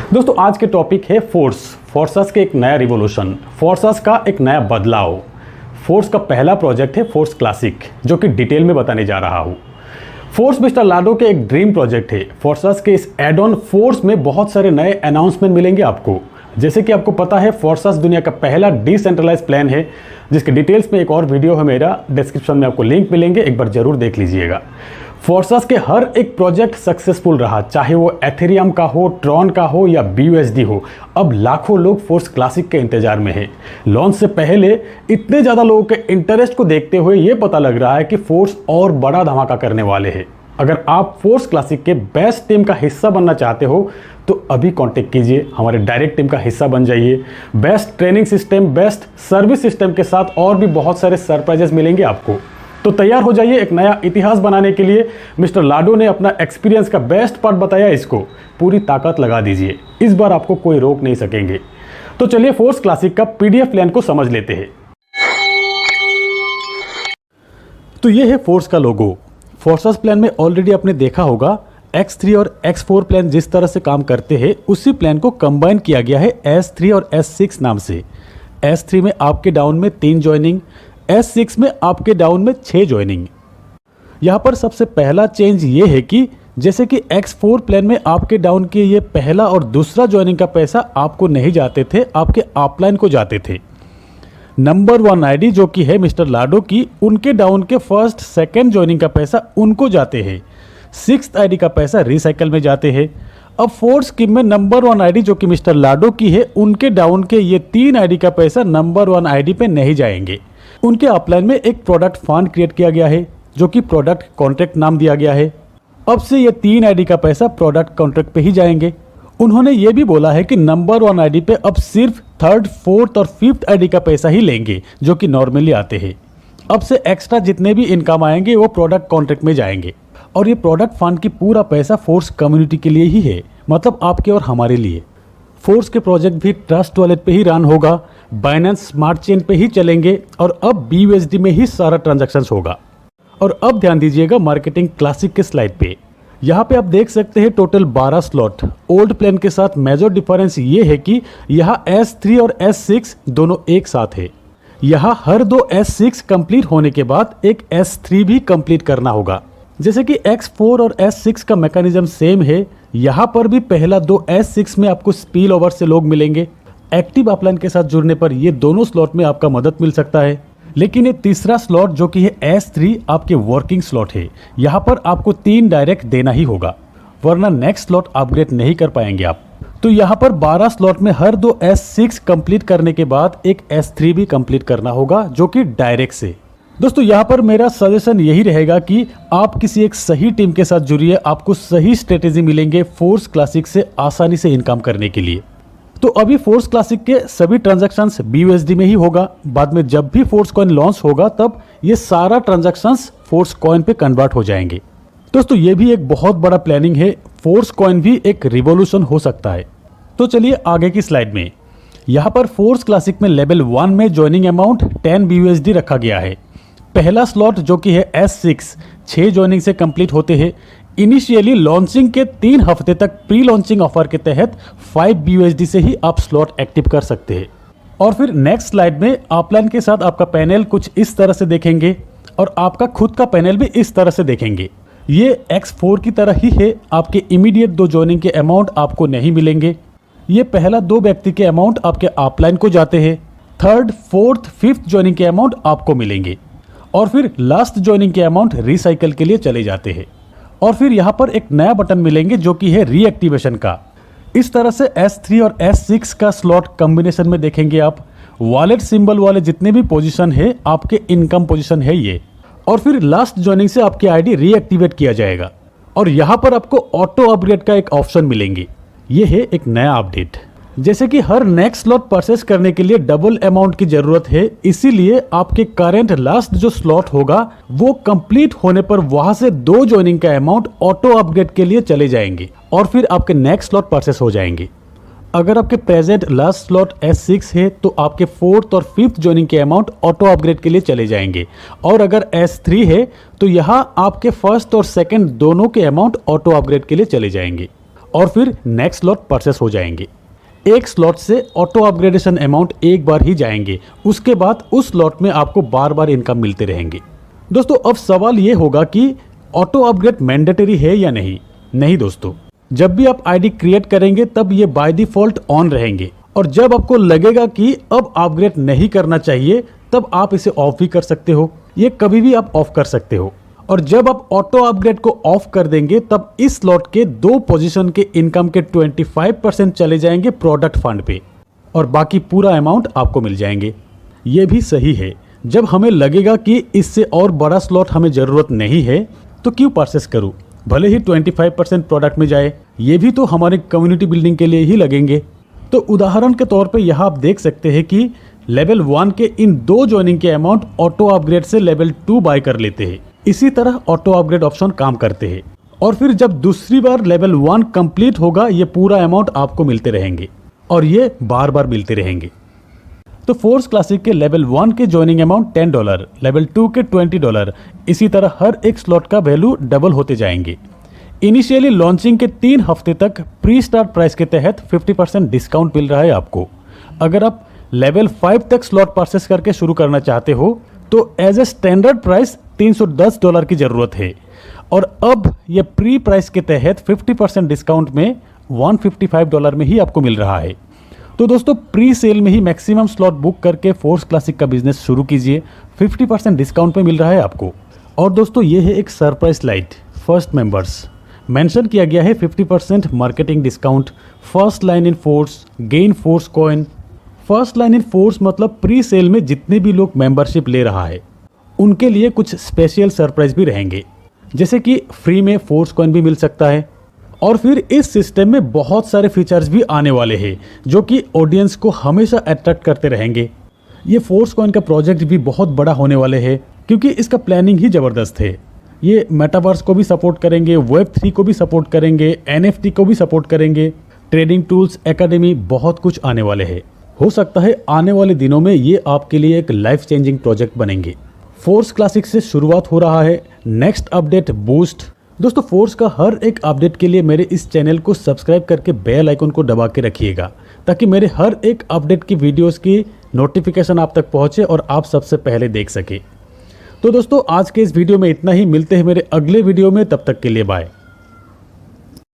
दोस्तों आज के टॉपिक है फोर्सस के एक नया रिवोल्यूशन, फोर्सस का एक नया बदलाव। फोर्स का पहला प्रोजेक्ट है फोर्स क्लासिक, जो कि डिटेल में बताने जा रहा हूँ। फोर्स मिस्टर लाडो के एक ड्रीम प्रोजेक्ट है। फोर्सस के इस एड ऑन फोर्स में बहुत सारे नए अनाउंसमेंट मिलेंगे आपको। जैसे कि आपको पता है, फोर्सस दुनिया का पहला डिसेंट्रलाइज प्लान है, जिसके डिटेल्स में एक और वीडियो है मेरा, डिस्क्रिप्शन में आपको लिंक मिलेंगे, एक बार जरूर देख लीजिएगा। फोर्सस के हर एक प्रोजेक्ट सक्सेसफुल रहा, चाहे वो एथेरियम का हो, ट्रॉन का हो या BUSD हो। अब लाखों लोग फोर्स क्लासिक के इंतजार में हैं। लॉन्च से पहले इतने ज़्यादा लोगों के इंटरेस्ट को देखते हुए ये पता लग रहा है कि फोर्स और बड़ा धमाका करने वाले हैं। अगर आप फोर्स क्लासिक के बेस्ट टीम का हिस्सा बनना चाहते हो तो अभी कांटेक्ट कीजिए, हमारे डायरेक्ट टीम का हिस्सा बन जाइए। Best training system, best service system के साथ और भी बहुत सारे सरप्राइजेस मिलेंगे आपको। तो तैयार हो जाइए एक नया इतिहास बनाने के लिए। मिस्टर लाडो ने अपना एक्सपीरियंस का बेस्ट पार्ट बताया, इसको पूरी ताकत लगा दीजिए, इस बार आपको कोई रोक नहीं सकेंगे। तो चलिए फोर्स क्लासिक का PDF प्लान को समझ लेते हैं। तो ये है फोर्स का लोगो। फोर्सस प्लान में ऑलरेडी आपने देखा होगा, X3 और X4 प्लान जिस तरह से काम करते हैं, उसी प्लान को कंबाइन किया गया है S3 और S6 नाम से। S3 में आपके डाउन में 3 ज्वाइनिंग, S6 में आपके डाउन में 6 ज्वाइनिंग। यहाँ पर सबसे पहला चेंज ये है कि जैसे कि X4 प्लान में आपके डाउन के ये पहला और दूसरा ज्वाइनिंग का पैसा आपको नहीं जाते थे, आपके अपलाइन को जाते थे। नंबर 1 आईडी जो कि है मिस्टर लाडो की, उनके डाउन के फर्स्ट सेकंड ज्वाइनिंग का पैसा उनको जाते हैं। 6th आईडी का पैसा रिसाइकल में जाते हैं। अब फोर्स स्कीम में नंबर 1 आईडी जो कि मिस्टर लाडो की है, उनके डाउन के ये 3 आईडी का पैसा नंबर 1 आईडी पे नहीं जाएंगे। उनके अपलाइन में एक प्रोडक्ट फंड क्रिएट किया गया है, जो कि प्रोडक्ट कॉन्ट्रैक्ट नाम दिया गया है। अब से ये 3 आईडी का पैसा प्रोडक्ट कॉन्ट्रैक्ट पे ही जाएंगे। उन्होंने ये भी बोला है कि नंबर 1 आईडी पे अब सिर्फ 3rd, 4th और 5th आईडी का पैसा ही लेंगे, जो कि नॉर्मली आते हैं। अब से एक्स्ट्रा जितने भी इनकम आएंगे वो प्रोडक्ट कॉन्ट्रैक्ट में जाएंगे। और ये प्रोडक्ट फंड की पूरा पैसा फोर्स कम्युनिटी के लिए ही है, मतलब आपके और हमारे लिए। फोर्स के प्रोजेक्ट भी ट्रस्ट वॉलेट पे ही रन होगा, बाइनेंस स्मार्ट चेन पे ही चलेंगे और अब BUSD में ही सारा ट्रांजैक्शन होगा। और अब ध्यान दीजिएगा मार्केटिंग क्लासिक के स्लाइड पे। यहाँ पे आप देख सकते हैं टोटल 12 स्लॉट। ओल्ड प्लान के साथ मेजर डिफरेंस ये है कि यहाँ S3 और S6 दोनों एक साथ है। यहाँ हर 2 S6 कंप्लीट होने के बाद एक S3 भी कंप्लीट करना होगा। जैसे कि X4 और S6 का मैकेनिज्म सेम है, यहाँ पर भी पहला 2 S6 में आपको स्पिल ओवर से लोग मिलेंगे। एक्टिव अपलाइन के साथ जुड़ने पर ये दोनों स्लॉट में आपका मदद मिल सकता है। लेकिन ये तीसरा स्लॉट जो कि है S3 आपके वर्किंग स्लॉट है, यहाँ पर आपको 3 डायरेक्ट देना ही होगा, वरना नेक्स्ट स्लॉट अपग्रेड नहीं कर पाएंगे आप। तो यहाँ पर 12 स्लॉट में हर 2 S6 कंप्लीट करने के बाद एक S3 भी कंप्लीट करना होगा, जो कि डायरेक्ट से। दोस्तों यहाँ पर मेरा सजेशन यही रहेगा कि आप किसी एक सही टीम के साथ जुड़िए, आपको सही स्ट्रेटेजी मिलेंगे फोर्स क्लासिक से आसानी से इनकम करने के लिए। तो अभी फोर्स क्लासिक के सभी ट्रांजैक्शंस BUSD में ही होगा। बाद में जब भी फोर्स कॉइन लॉन्च होगा तब ये सारा ट्रांजैक्शंस फोर्स कॉइन पे कन्वर्ट हो जाएंगे। दोस्तों ये भी एक बहुत बड़ा प्लानिंग है, फोर्स कॉइन भी एक रिवॉल्यूशन हो सकता है। तो चलिए आगे की स्लाइड में। यहाँ पर फोर्स क्लासिक में लेवल 1 में ज्वाइनिंग अमाउंट 10 BUSD रखा गया है। पहला स्लॉट जो कि है S6 6 ज्वाइनिंग से कंप्लीट होते हैं। इनिशियली लॉन्चिंग के 3 हफ्ते तक प्री लॉन्चिंग ऑफर के तहत 5 BUSD से ही आप स्लॉट एक्टिव कर सकते हैं। और फिर नेक्स्ट स्लाइड में अपलाइन के साथ आपका पैनल कुछ इस तरह से देखेंगे और आपका खुद का पैनल भी इस तरह से देखेंगे। ये X4 की तरह ही है, आपके इमीडिएट 2 ज्वाइनिंग के अमाउंट आपको नहीं मिलेंगे। ये पहला 2 व्यक्ति के अमाउंट आपके अपलाइन को जाते हैं, 3rd, 4th, 5th ज्वाइनिंग के अमाउंट आपको मिलेंगे और फिर लास्ट ज्वाइनिंग के अमाउंट रिसाइकल के लिए चले जाते हैं। और फिर यहाँ पर एक नया बटन मिलेंगे जो कि है रीएक्टिवेशन का। इस तरह से S3 और S6 का स्लॉट कॉम्बिनेशन में देखेंगे आप। वॉलेट सिंबल वाले जितने भी पोजीशन है आपके इनकम पोजीशन है ये। और फिर लास्ट ज्वाइनिंग से आपकी आईडी रीएक्टिवेट किया जाएगा और यहाँ पर आपको ऑटो अपग्रेड का एक ऑप्शन मिलेंगे। ये है एक नया अपडेट। जैसे कि हर नेक्स्ट स्लॉट परचेस करने के लिए डबल अमाउंट की जरूरत है, इसीलिए आपके करंट लास्ट जो स्लॉट होगा वो कंप्लीट होने पर वहां से 2 ज्वाइनिंग का अमाउंट ऑटो अपग्रेड के लिए चले जाएंगे और फिर आपके नेक्स्ट स्लॉट परचेस हो जाएंगे। अगर आपके प्रेजेंट लास्ट स्लॉट S6 है तो आपके 4th और 5th ज्वाइनिंग के अमाउंट ऑटो अपग्रेड के लिए चले जाएंगे और अगर S3 है तो यहाँ आपके फर्स्ट और सेकंड दोनों के अमाउंट ऑटो अपग्रेड के लिए चले जाएंगे। और फिर नेक्स्ट स्लॉट परचेस हो जाएंगे। एक स्लॉट से ऑटो अपग्रेडेशन अमाउंट एक बार ही जाएंगे, उसके बाद उस स्लॉट में आपको बार बार इनकम मिलते रहेंगे। दोस्तों अब सवाल ये होगा कि ऑटो अपग्रेड मैंडेटरी है या नहीं। नहीं दोस्तों, जब भी आप आईडी क्रिएट करेंगे तब ये बाय डिफॉल्ट ऑन रहेंगे, और जब आपको लगेगा कि अब अपग्रेड नहीं करना चाहिए तब आप इसे ऑफ भी कर सकते हो। ये कभी भी आप ऑफ कर सकते हो। और जब आप ऑटो अपग्रेड को ऑफ कर देंगे तब इस स्लॉट के 2 पोजीशन के इनकम के 25% चले जाएंगे प्रोडक्ट फंड पे, और बाकी पूरा अमाउंट आपको मिल जाएंगे। ये भी सही है, जब हमें लगेगा कि इससे और बड़ा स्लॉट हमें ज़रूरत नहीं है तो क्यों परचेस करूँ, भले ही 25% प्रोडक्ट में जाए, ये भी तो हमारे कम्युनिटी बिल्डिंग के लिए ही लगेंगे। तो उदाहरण के तौर पे यहाँ आप देख सकते हैं कि लेवल 1 के इन 2 ज्वाइनिंग के अमाउंट ऑटो अपग्रेड से लेवल 2 बाय कर लेते हैं। इसी तरह ऑटो अपग्रेड ऑप्शन काम करते हैं, और फिर जब दूसरी बार लेवल 1 कंप्लीट होगा ये पूरा अमाउंट आपको मिलते रहेंगे, और ये बार बार मिलते रहेंगे। तो फोर्स क्लासिक के लेवल 1 के ज्वाइनिंग अमाउंट $10, लेवल 2 के $20, इसी तरह हर एक स्लॉट का वैल्यू डबल होते जाएंगे। इनिशियली लॉन्चिंग के 3 हफ्ते तक प्री स्टार्ट प्राइस के तहत 50% डिस्काउंट मिल रहा है आपको। अगर आप लेवल 5 तक स्लॉट परचेस करके शुरू करना चाहते हो तो एज ए स्टैंडर्ड प्राइस $310 की ज़रूरत है, और अब ये प्री प्राइस के तहत 50% डिस्काउंट में $155 में ही आपको मिल रहा है। तो दोस्तों प्री सेल में ही मैक्सिमम स्लॉट बुक करके फोर्स क्लासिक का बिजनेस शुरू कीजिए, 50% डिस्काउंट पे मिल रहा है आपको। और दोस्तों ये है एक surprise light first members, mention किया गया है 50% marketing discount, first line in force, gain force coin. First line in force मतलब प्री सेल में जितने भी लोग मेंबरशिप ले रहा है उनके लिए कुछ स्पेशल सरप्राइज भी रहेंगे, जैसे कि फ्री में फोर्स कॉइन भी मिल सकता है। और फिर इस सिस्टम में बहुत सारे फीचर्स भी आने वाले हैं जो कि ऑडियंस को हमेशा अट्रैक्ट करते रहेंगे। ये फोर्स कॉइन का प्रोजेक्ट भी बहुत बड़ा होने वाले है क्योंकि इसका प्लानिंग ही ज़बरदस्त है। ये मेटावर्स को भी सपोर्ट करेंगे, Web3 को भी सपोर्ट करेंगे, NFT को भी सपोर्ट करेंगे, ट्रेडिंग टूल्स, एकेडमी, बहुत कुछ आने वाले हैं। हो सकता है आने वाले दिनों में ये आपके लिए एक लाइफ चेंजिंग प्रोजेक्ट बनेंगे। फोर्स क्लासिक से शुरुआत हो रहा है नेक्स्ट अपडेट बूस्ट। दोस्तों फोर्स का हर एक अपडेट के लिए मेरे इस चैनल को सब्सक्राइब करके बेल आइकन को दबा के रखिएगा, ताकि मेरे हर एक अपडेट की वीडियोस की नोटिफिकेशन आप तक पहुंचे और आप सबसे पहले देख सके। तो दोस्तों आज के इस वीडियो में इतना ही, मिलते हैं मेरे अगले वीडियो में, तब तक के लिए बाय।